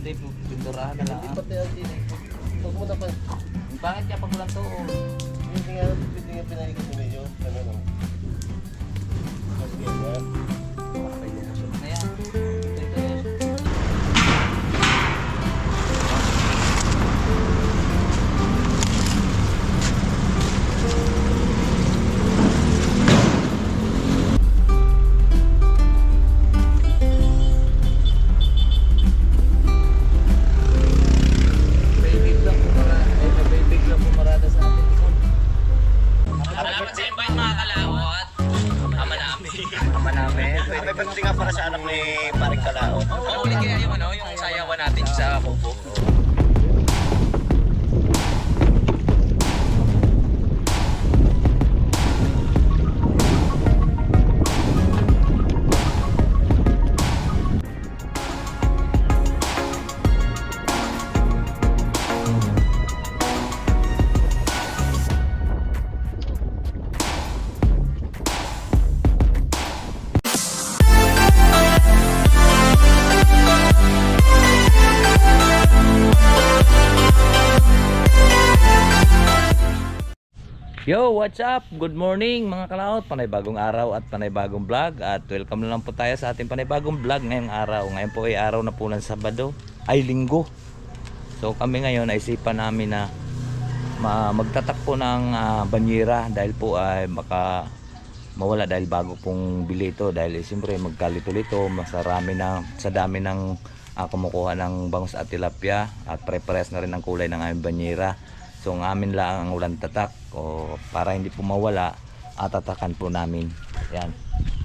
Hindi, pinturahan na lang. Hindi pati ang dinig. Huwag mo na pa. Ang pangit niya pag walang tuon. Hindi nga pinaikot mo medyo. Ano no? Kasi yan. May lumusot na yan. Ito yun. Salamat sa invite mga kalawot. Ama namin. May birthday nga para sa anak ni Paring Kalao. Ano ulit kaya yung yung sayawan natin sa Kubo? Yo, what's up? Good morning mga kalaot. Panay-bagong araw at panay-bagong vlog. At welcome na lang po tayo sa ating panay-bagong vlog ngayong araw. Ngayon po ay araw na po ng Sabado, ay Linggo. So kami ngayon ay isipan namin na magtatak po ng banyera. Dahil po ay baka mawala dahil bago pong bili ito. Dahil siyempre magkalito-lito, masarami na sa dami ng kumukuha ng bangus at tilapia. At pre-press na rin ang kulay ng aming banyera. So ang amin lang ang ulan tatak o para hindi po mawala at tatakan po namin. Yan.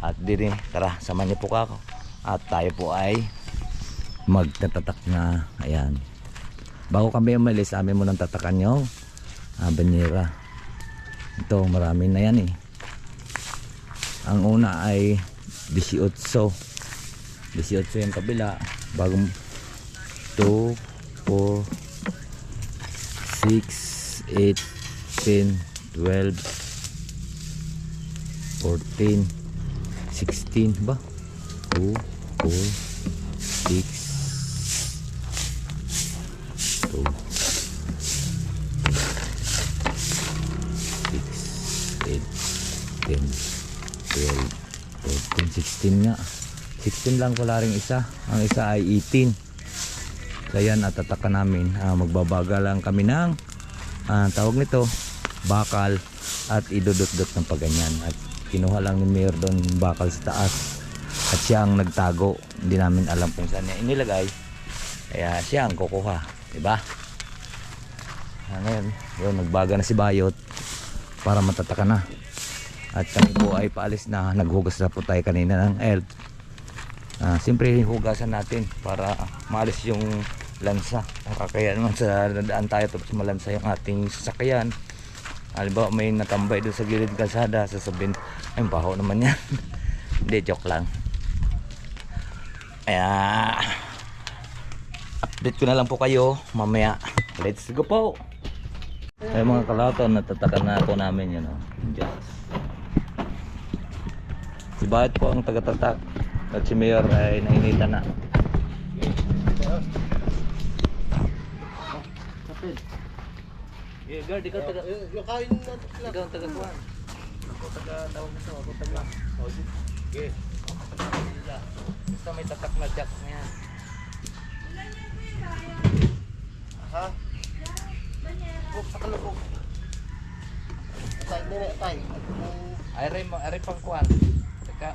At diri, tara, samahan niyo po ako. At tayo po ay magtatatak na. Ayan. Bago kami umalis, amin mo nang tatakan nyo banyera. Ito, marami na yan eh. Ang una ay 18. 18 yung kabila. Bagong 2, 4, 6, 8, 10, 12, 14, 16 ba? 2, 4, 6, 2, 6, 8, 10, 12, 14, 16 nga. 16 lang pala rin isa. Ang isa ay 18. So yan, at tatakan namin. Magbabaga lang kami ng tawag nito bakal at idudot-dot ng paganyan. At kinuha lang ni Mayor doon bakal sa taas at siya ang nagtago. Hindi namin alam kung saan niya inilagay, kaya siya ang kukuha, diba? Ngayon yun, nagbaga na si Bayot para matatakan na. At kami po ay paalis na. Naghugas na po tayo kanina ng elf. Siyempre hugasan natin para maalis yung lansa. Kaya naman sa dadaan tayo tapos malansa yung ating sasakyan. Halimbawa may natambay doon sa gilid kalsada, sasabihin ay baho naman yan. Hindi, joke lang. Kaya update ko na lang po kayo mamaya. Let's go po. Ay mga kalaton, natatakan na po namin yun. Just si Bayot po ang taga-tatak at si Mayor ay nainita na. Yeah, guard, ikaw taga... Yung kain na sila. Ikaw ang taga-kuhan. Ako taga-tawag nito, ako taga... Okay. Basta may tatak na jack na yan. Ha? Buk, sa kalubog. Atay, nene, atay. Ay pang kuhan. Teka.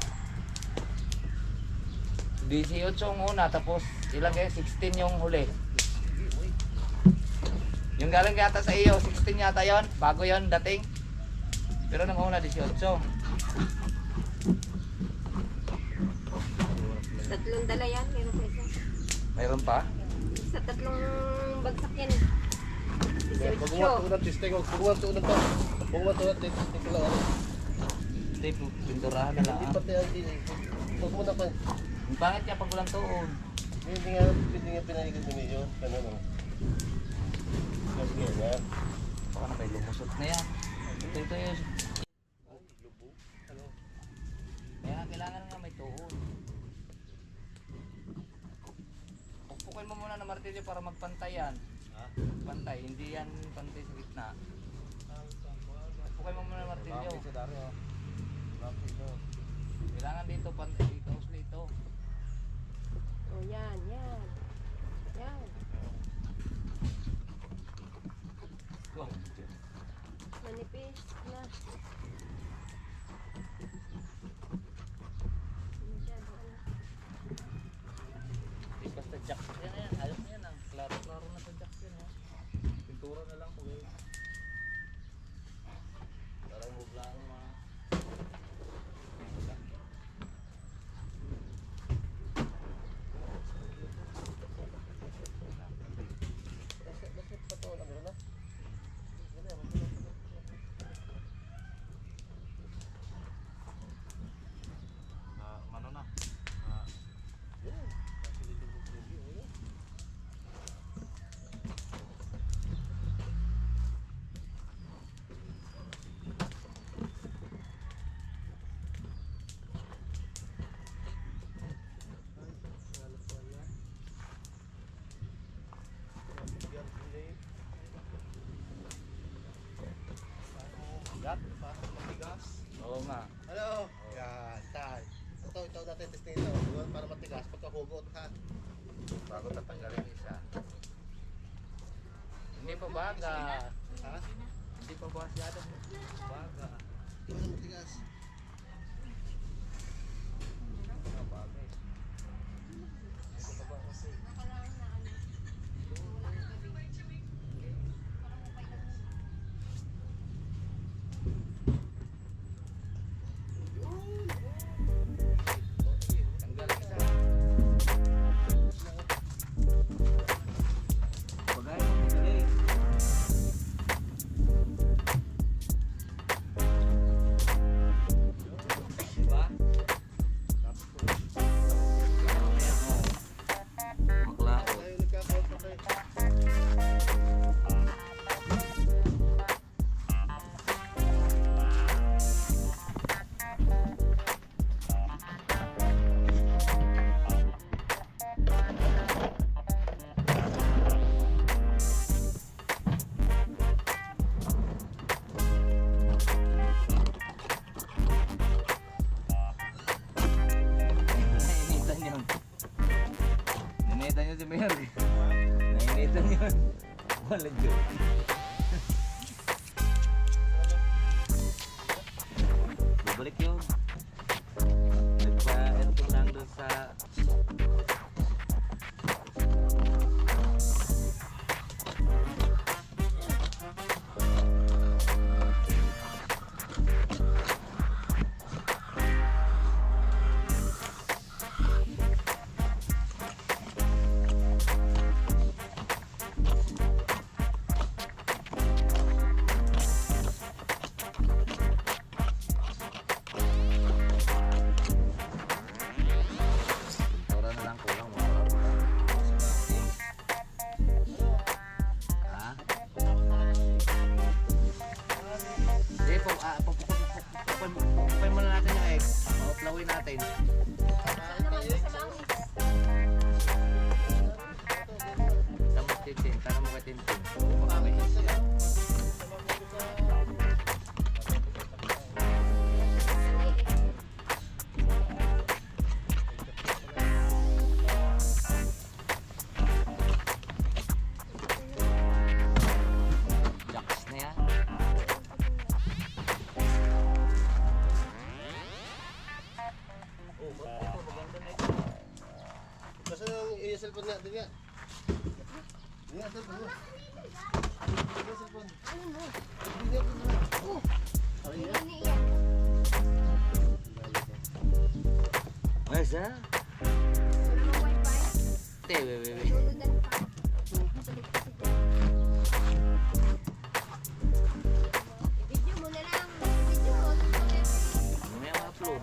18 yung una, tapos ilang kayo? 16 yung huli. Yung galing yata sa iyo, 16 yata yon, bago yon dating. Pero nung una 18. Tatlong dala yan, meron pa isa. Mayroon pa? Sa tatlong bagsak yan. Pag-uwan to ng testing, pag-uwan to ng to. Pag-uwan to ng testing ko lang. Hindi, pinturahan na lang. Hindi pati ang dinig. Huwag mo na pa. Ang pangit niya pag walang tuon. Hindi nga pinaikot mo medyo. Ano no? Kasi yan. Baka na may lumusot na yan. Ito yun. Kaya kailangan nga may tuon. Pukpukin mo muna ng martilyo para magpantay yan. Ha? Pantay, hindi yan pantay sa gitna. Pukay mo muna ng martilyo. Bakit sa dari oh. Bakit ito? Kailangan dito, pantay dito, usli ito. Oh, yan. Yan. Wow. Manipis na. Masyado, ano. Di basta jack yan yan. Ayos na yan ah. Klaro-klaro na sa jack yan ah. Pintura na lang po eh. Parang mublaan mga. Bakit pa ito? Ano na? Mano na? Yun. Kasi lilubog-lubog yun. Bigat, parang matigas. Oo nga. Ano? Yan, tay. Ito natin testingin ito. Huwag para matigas, pagkahugot ha. Bago tatanggalin isa. Hindi pa baga. Ha? Hindi pa masyado baga. Ito na matigas. Baga eh. Ito pa ba kasi? Nakalaang na ano. Wala kang gabi. Parang upay lang. Tanggal isa. Bagay, bagay. Diba? Ayan o. Maklaot. Tayo nagkakaot pa kayo. Nainitan yun. Nainitan yun si Mayor. Nainitan yun. Wala dyan. Babalik yun. Nagpa-ento lang doon sa... Pintura na lang kulang. Ha? Hindi po, pupukupay muna natin yung egg. Pautlawin natin. Ano naman sa langis? Tama Tintin, tanong mo kay Tintin. Baka may isya. Jacks na yan. Oh, ito maganda na ito. Kasi yung cellphone nga, din nga. Din nga, cellphone nga. Din nga, cellphone. Ano mo? Din nga, din nga. Oh! Aray yan. Hindi yan. Ayos ha? Wala mo wifi? Te, wait. Luludan pa. Sulit kasi ito. I-video mo na lang. I-video mo. Mamaya ma-upload.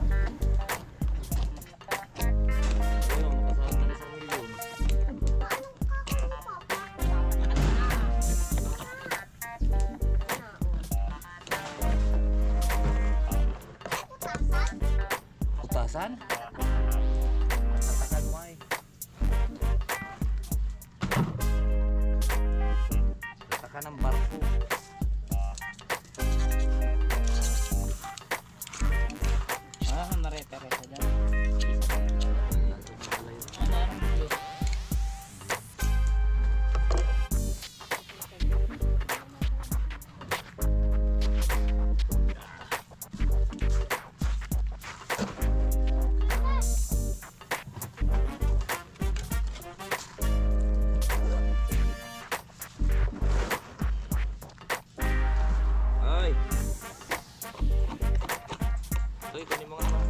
Ayun, makasahod na 1,000,000. Putasan? Tatakan mo ay. ng barko. Marete-rete dyan. Ano, blue? Ay! Uy, kunin mo nga naman.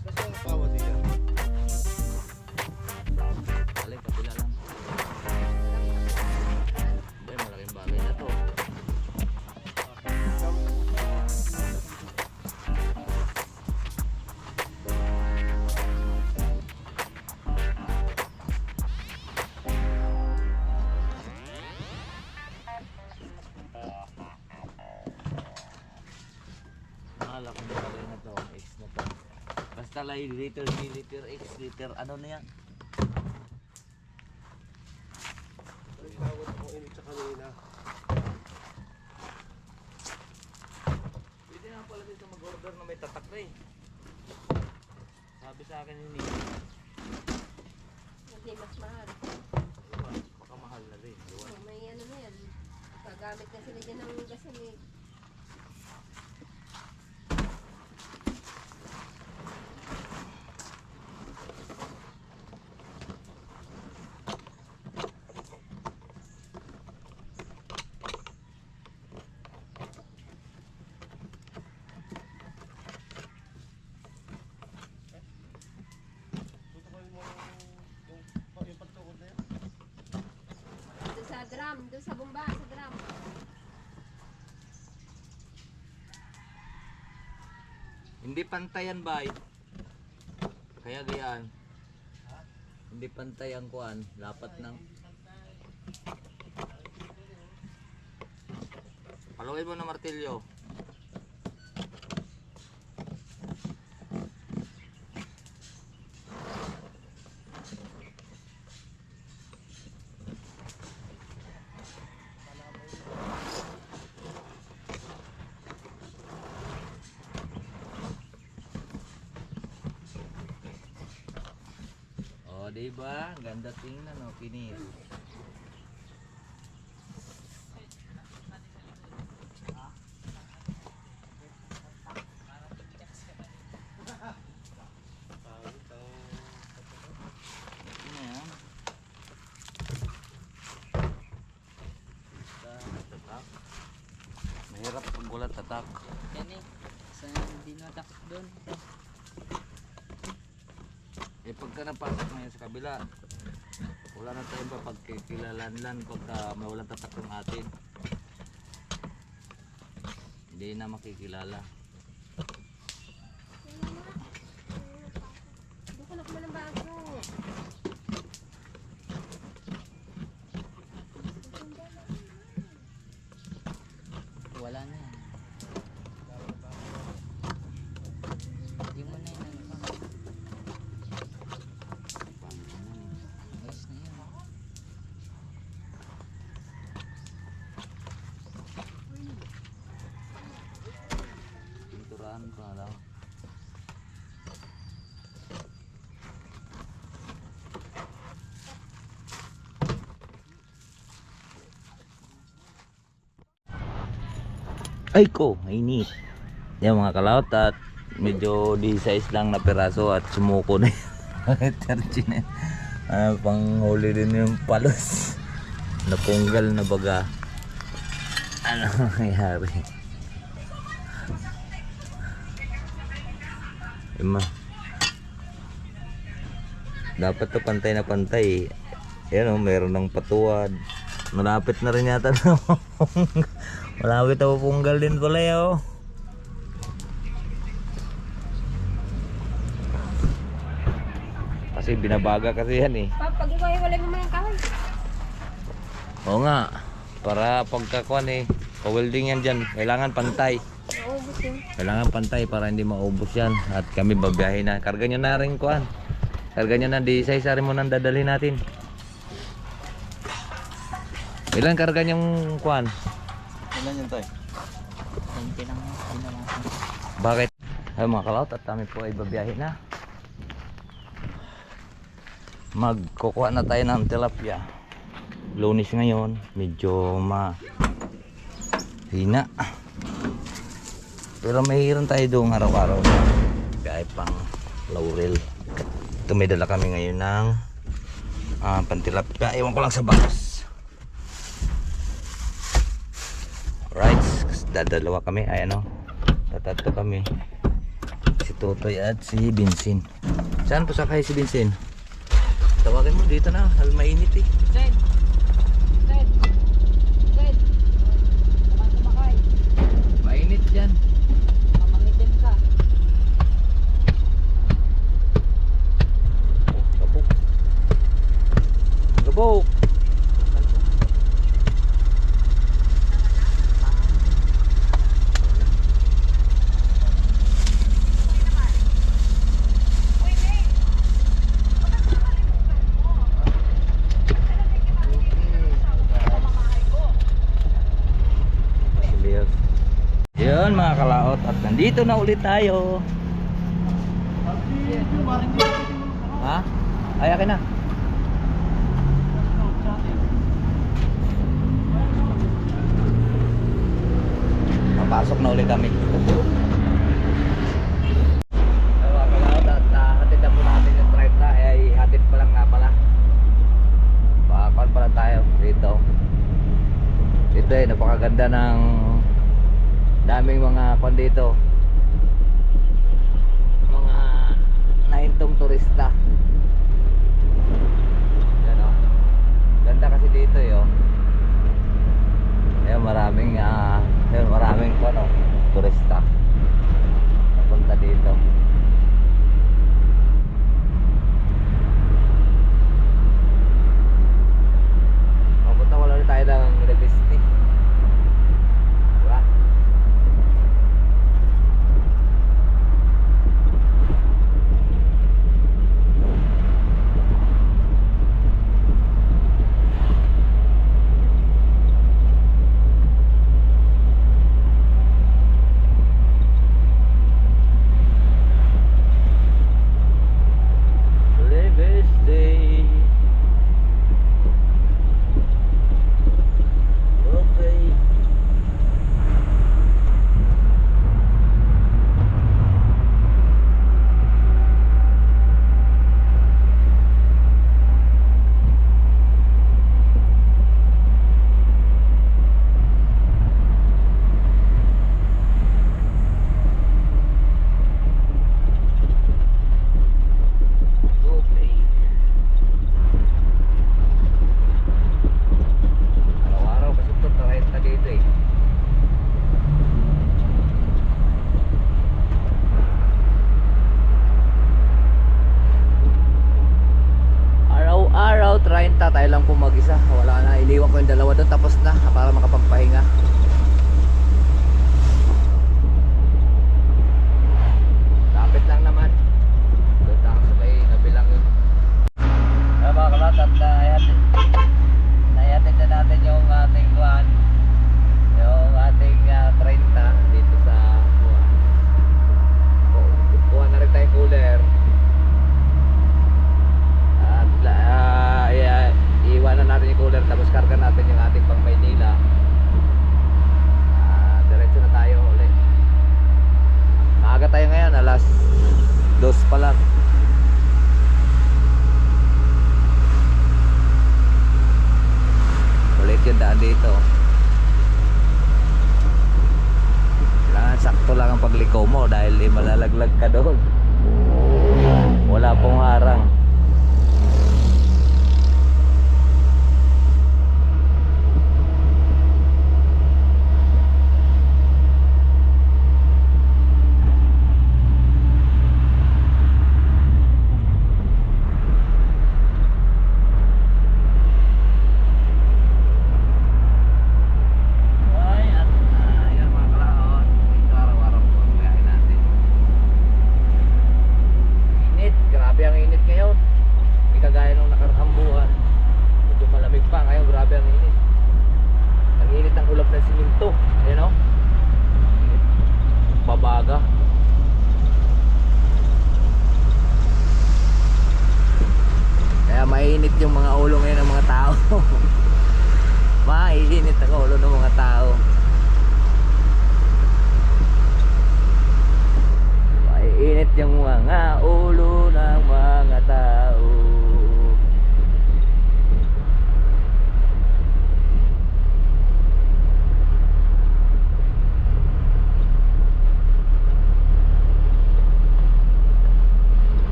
Kasi ang pawa siya. Alay, kabila lang. Ay, malaking bagay na to. Malaking bagay na to. X na to. Basta liter B, liter X, liter ano na yan. Ang tawag ko init sa kanina. Pwede na pala dito mag-order na may tatak na eh. Sabi sa akin yun eh. Hindi, mas mahal. Baka mahal na rin. Diba? So, may ano na yan. Gagamit na sila dyan ng gasoline. Tutukoy mo yung pagtukod na yan. Doon sa drum, doon sa bumba, sa drum. Hindi pantayan ba? Kaya gayaan. Hindi pantay ang kuan, lapat ng. Paluin mo na martilyo. Oh, diba? Ganda tingnan, oh, kinis. Ano yan? Tatak. Mahirap pag wala tatak. Yan eh. Sa hindi natakot doon. Eh pagka napasok na yun sa kabila, wala na tayong papagkikilalanlan pagka mawalang tatak ng atin. Hindi na makikilala. Bukulok mo ng baso. Wala na yan. Hindi mo na yun. Ayos na yun. Pinturahan ko na lang. Ay ko, mainit. Yan mga kalaot at medyo di-size lang na piraso at sumuko na yung detergent. Panghuli din yung palos. Napunggal na baga. Ano nangyayari? Dapat to pantay na pantay. Yan o, meron ng patuwad. Malapit na rin yata na malapit na punggal din pala yun. Kasi binabaga kasi yan eh. Pag ikaw hiwalay mo man ang kahoy. Oo nga. Para pagkakuan eh. Pa-welding yan dyan. Kailangan pantay. Naubos yun. Kailangan pantay para hindi maubos yan. At kami babiyahin na. Karga nyo na rin kuan. Karga nyo na. Di isa-isa rin mo nang dadalhin natin. Ilan karga nyong kuan? Ilan yan tayo? Bakit? Ay mga kalaot at kami po ay babiyahin na. Magkukuha na tayo ng tilapia. Lunis ngayon. Medyo hina. Pero mahihiran tayo doon araw-araw. Kaya pang laurel. Ito may dala kami ngayon ng pantilapia. Ewan ko lang sa bakas. Right, dadalawa kami, ay ano, tatatlo kami, si Totoy at si Vincent. Saan po sakay si Vincent? Tawagin mo dito na, mainit eh. Zed! Zed! Zed! Naman sumakay. Mainit dyan. Mamangitin ka. Gabok. Gabok. Yun mga kalaot at nandito na ulit tayo. Ha? Ay akin na. Papasok na ulit kami. Mga kalaot at hatid na po natin yung 30 ay hatid pa lang nga pala. Pakakon pa lang tayo dito. Dito eh napakaganda ng daming mga kwan dito, mga naintong turista. Yan o, ganda kasi dito yun. Ayun, maraming kwan o, turista napunta dito. Mapunta wala rin tayo ng University. Tayo lang po mag-isa, wala na, iliwan ko yung dalawa doon tapos na para makapagpahinga. Lapit lang naman doon tayo sa may kabilang yun. Kaya mga kalat at naihatid na natin yung ating kuhan, yung ating 30 dito sa kuha na rin tayong cooler. Iwanan natin yung cooler tapos karga natin yung ating pang Maynila. Diretso na tayo ulit. Maaga tayo ngayon, alas 2 pa lang. Ulit yung daan dito. Kailangan sakto lang ang pagliko mo dahil malalaglag ka doon. Wala pong harang. Mainit yung mga ulo ngayon ng mga tao. Mainit ang ulo ng mga tao. Mainit yung mga ulo ng mga tao.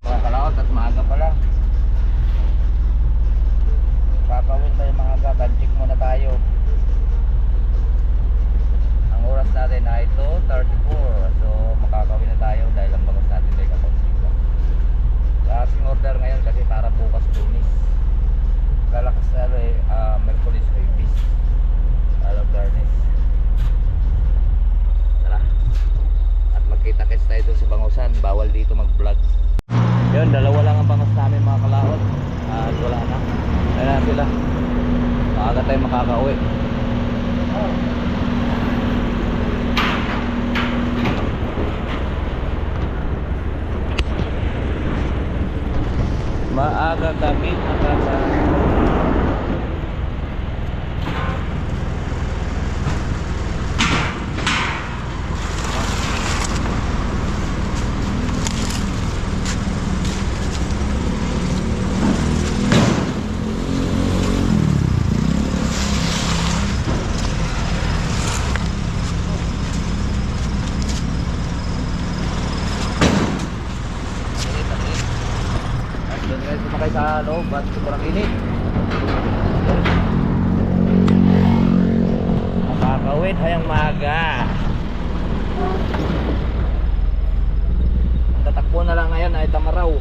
Mga kalaot at maaga pa lang. Kakawin tayo mga katanchik muna tayo. Ang oras natin ay 2:34. So makakawin na tayo dahil ang bangus natin ay kakontik lang. Kasing order ngayon kasi para bukas Lunes. Lalakas na Merkulis o Ibis. Alam Garnis. Tara. At magkita-kits tayo doon sa bangusan. Bawal dito mag-vlog. Yun, dalawa lang ang bangus namin mga kalaot. At wala na. Kaya na sila. Maaga tayo makakauwi. Maaga kami makakauwi. Doon guys, sumakay sa loob at sobrang init. Makakawin hayang maaga. Ang tatakbo na lang ngayon ay Tamaraw.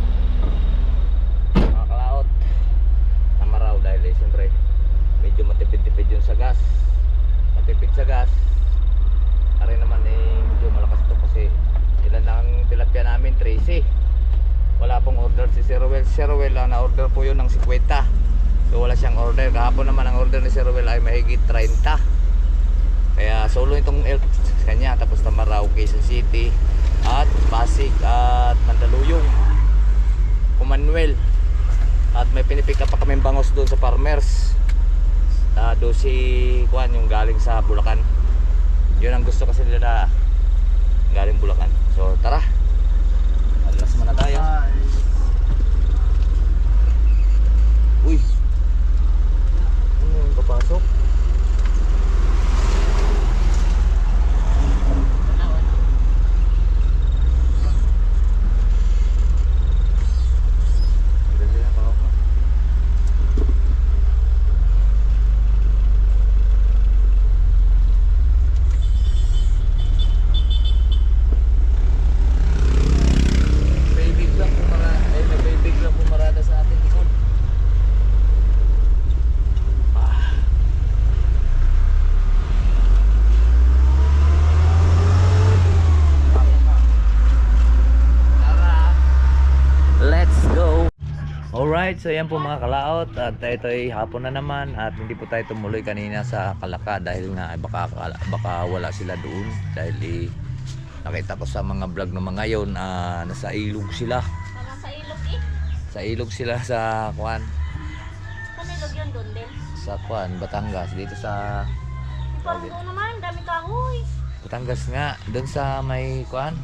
Mga kalaot, Tamaraw dahil siyempre medyo matipid-tipid yun sa gas. Matipid sa gas. Ari naman medyo malakas to kasi ilan lang tilapia namin, 13. Wala pong order si Sir Ruel. Si Sir Ruel lang na-order po yun ng 50. So wala siyang order. Kahapon naman ang order ni Sir Ruel ay mahigit 30. Kaya solo itong elk kanya. Tapos Tamaraw, Quezon City at Pasig at Mandaluyong, Commonwealth. At may pinipick up pa kaming bangos doon sa farmers. Doon si Juan yung galing sa Bulacan. Yun ang gusto kasi nila na galing Bulacan. So tara, alas muna tayo. Uy, ano yung papasok? Ganda na pa ako. May biglang pumarada sa ating likod. Let's go. Alright, so yan po mga kalaot. At ito ay hapon na naman. At hindi po tayo tumuloy kanina sa Kalaka dahil nga baka wala sila doon. Dahil nakita ko sa mga vlog ng mga yon, nasa ilog sila. Sa ilog eh. Sa ilog sila sa Kuan. Sa ilog yun doon din. Sa Kuan, Batangas. Dito sa Parang doon naman, dami kahoy. Batangas nga. Doon sa may Kuan.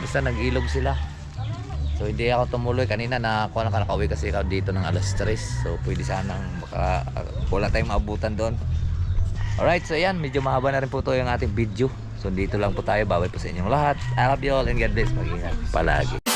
Basta nag-ilog sila. So hindi ako tumuloy kanina na ako nakauwi kasi ako dito ng alas 3. So pwede sanang baka wala tayong maabutan doon. Alright, so yan, medyo mahaba na rin po ito yung ating video. So dito lang po tayo, bawal po sa inyong lahat. I love you all and God bless. Mag-ingat palagi.